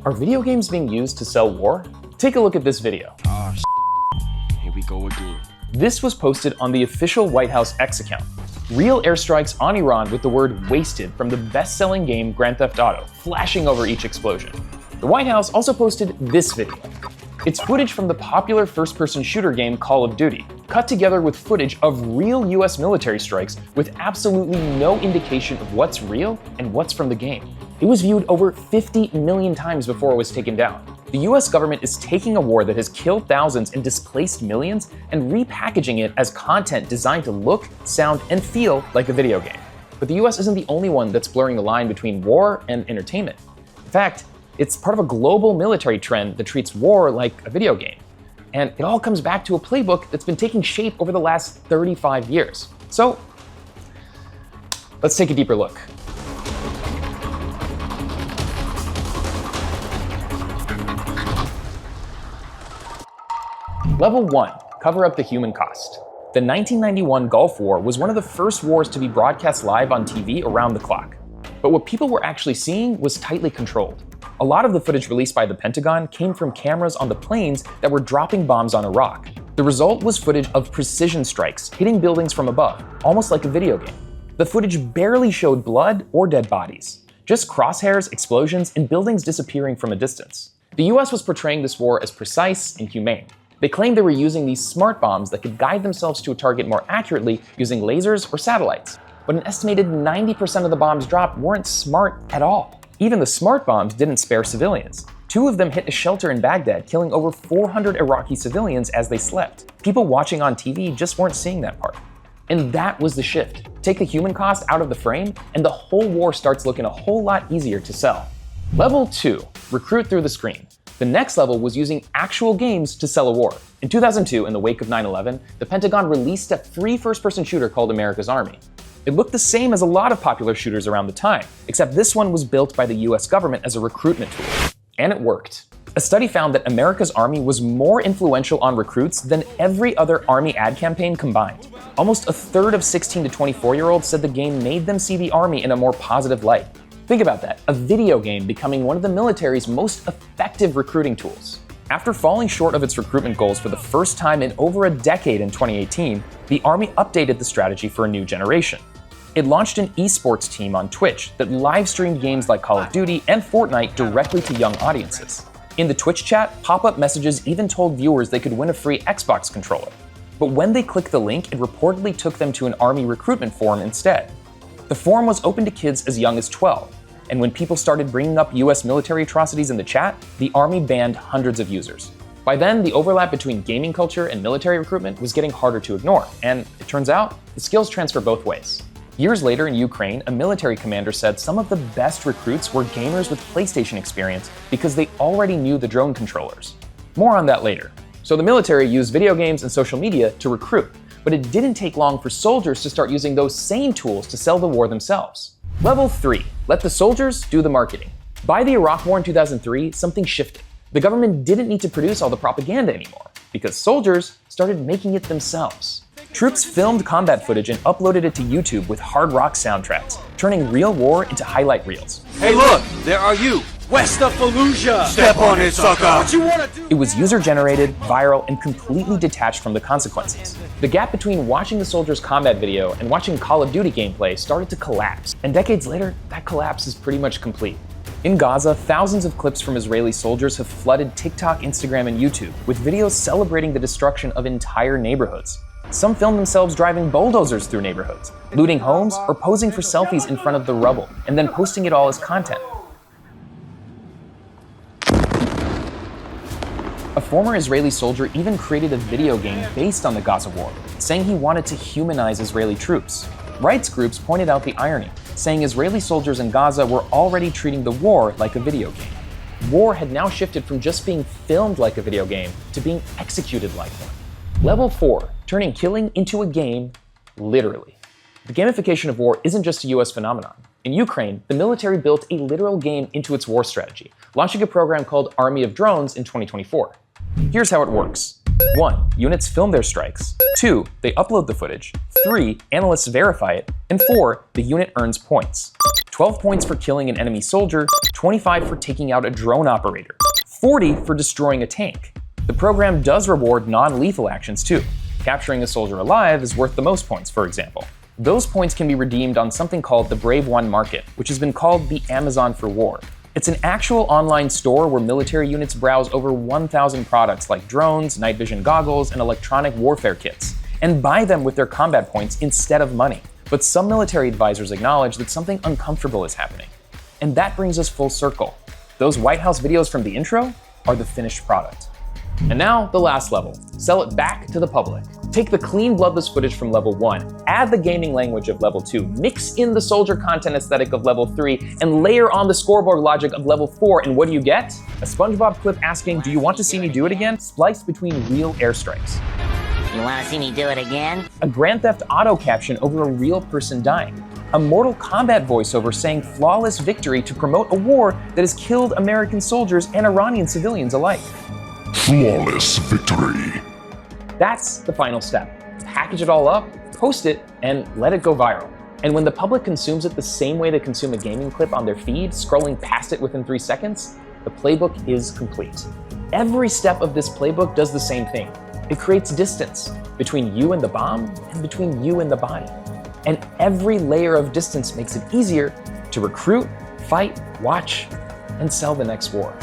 Are video games being used to sell war? Take a look at this video. Ah, here we go again. This was posted on the official White House X account. Real airstrikes on Iran with the word wasted from the best-selling game Grand Theft Auto flashing over each explosion. The White House also posted this video. It's footage from the popular first-person shooter game Call of Duty, cut together with footage of real US military strikes with absolutely no indication of what's real and what's from the game. It was viewed over 50 million times before it was taken down. The US government is taking a war that has killed thousands and displaced millions and repackaging it as content designed to look, sound, and feel like a video game. But the US isn't the only one that's blurring the line between war and entertainment. In fact, it's part of a global military trend that treats war like a video game. And it all comes back to a playbook that's been taking shape over the last 35 years. So, let's take a deeper look. Level 1. Cover up the human cost. The 1991 Gulf War was one of the first wars to be broadcast live on TV around the clock. But what people were actually seeing was tightly controlled. A lot of the footage released by the Pentagon came from cameras on the planes that were dropping bombs on Iraq. The result was footage of precision strikes hitting buildings from above, almost like a video game. The footage barely showed blood or dead bodies, just crosshairs, explosions, and buildings disappearing from a distance. The US was portraying this war as precise and humane. They claimed they were using these smart bombs that could guide themselves to a target more accurately using lasers or satellites. But an estimated 90% of the bombs dropped weren't smart at all. Even the smart bombs didn't spare civilians. 2 of them hit a shelter in Baghdad, killing over 400 Iraqi civilians as they slept. People watching on TV just weren't seeing that part. And that was the shift. Take the human cost out of the frame, and the whole war starts looking a whole lot easier to sell. Level 2. Recruit through the screen. The next level was using actual games to sell a war. In 2002, in the wake of 9/11, the Pentagon released a free first-person shooter called America's Army. It looked the same as a lot of popular shooters around the time, except this one was built by the US government as a recruitment tool. And it worked. A study found that America's Army was more influential on recruits than every other Army ad campaign combined. Almost a third of 16 to 24-year-olds said the game made them see the Army in a more positive light. Think about that, a video game becoming one of the military's most effective recruiting tools. After falling short of its recruitment goals for the first time in over a decade in 2018, the Army updated the strategy for a new generation. It launched an esports team on Twitch that live-streamed games like Call of Duty and Fortnite directly to young audiences. In the Twitch chat, pop-up messages even told viewers they could win a free Xbox controller. But when they clicked the link, it reportedly took them to an Army recruitment forum instead. The forum was open to kids as young as 12. And when people started bringing up US military atrocities in the chat, the Army banned hundreds of users. By then, the overlap between gaming culture and military recruitment was getting harder to ignore, and it turns out, the skills transfer both ways. Years later in Ukraine, a military commander said some of the best recruits were gamers with PlayStation experience because they already knew the drone controllers. More on that later. So the military used video games and social media to recruit, but it didn't take long for soldiers to start using those same tools to sell the war themselves. Level 3. Let the soldiers do the marketing. By the Iraq War in 2003, something shifted. The government didn't need to produce all the propaganda anymore, because soldiers started making it themselves. Troops filmed combat footage and uploaded it to YouTube with hard rock soundtracks, turning real war into highlight reels. Hey look, there are you! West of Fallujah! Step on it, sucker! What you wanna do? It was user-generated, viral, and completely detached from the consequences. The gap between watching the soldiers' combat video and watching Call of Duty gameplay started to collapse, and decades later, that collapse is pretty much complete. In Gaza, thousands of clips from Israeli soldiers have flooded TikTok, Instagram, and YouTube, with videos celebrating the destruction of entire neighborhoods. Some film themselves driving bulldozers through neighborhoods, looting homes, or posing for selfies in front of the rubble, and then posting it all as content. A former Israeli soldier even created a video game based on the Gaza war, saying he wanted to humanize Israeli troops. Rights groups pointed out the irony, saying Israeli soldiers in Gaza were already treating the war like a video game. War had now shifted from just being filmed like a video game to being executed like one. Level 4. Turning killing into a game, literally. The gamification of war isn't just a US phenomenon. In Ukraine, the military built a literal game into its war strategy, launching a program called Army of Drones in 2024. Here's how it works. 1. Units film their strikes. 2. They upload the footage. 3. Analysts verify it. And 4. The unit earns points. 12 points for killing an enemy soldier, 25 for taking out a drone operator, 40 for destroying a tank. The program does reward non-lethal actions too. Capturing a soldier alive is worth the most points, for example. Those points can be redeemed on something called the Brave One Market, which has been called the Amazon for War. It's an actual online store where military units browse over 1,000 products like drones, night vision goggles, and electronic warfare kits, and buy them with their combat points instead of money. But some military advisors acknowledge that something uncomfortable is happening. And that brings us full circle. Those White House videos from the intro are the finished product. And now, the last level. Sell it back to the public. Take the clean, bloodless footage from level 1, add the gaming language of level 2, mix in the soldier content aesthetic of level 3, and layer on the scoreboard logic of level 4, and what do you get? A SpongeBob clip asking, "Do you want to see me do it again?" spliced between real airstrikes. You wanna see me do it again? A Grand Theft Auto caption over a real person dying. A Mortal Kombat voiceover saying flawless victory to promote a war that has killed American soldiers and Iranian civilians alike. Flawless victory. That's the final step. Package it all up, post it, and let it go viral. And when the public consumes it the same way they consume a gaming clip on their feed, scrolling past it within 3 seconds, the playbook is complete. Every step of this playbook does the same thing. It creates distance between you and the bomb and between you and the body. And every layer of distance makes it easier to recruit, fight, watch, and sell the next war.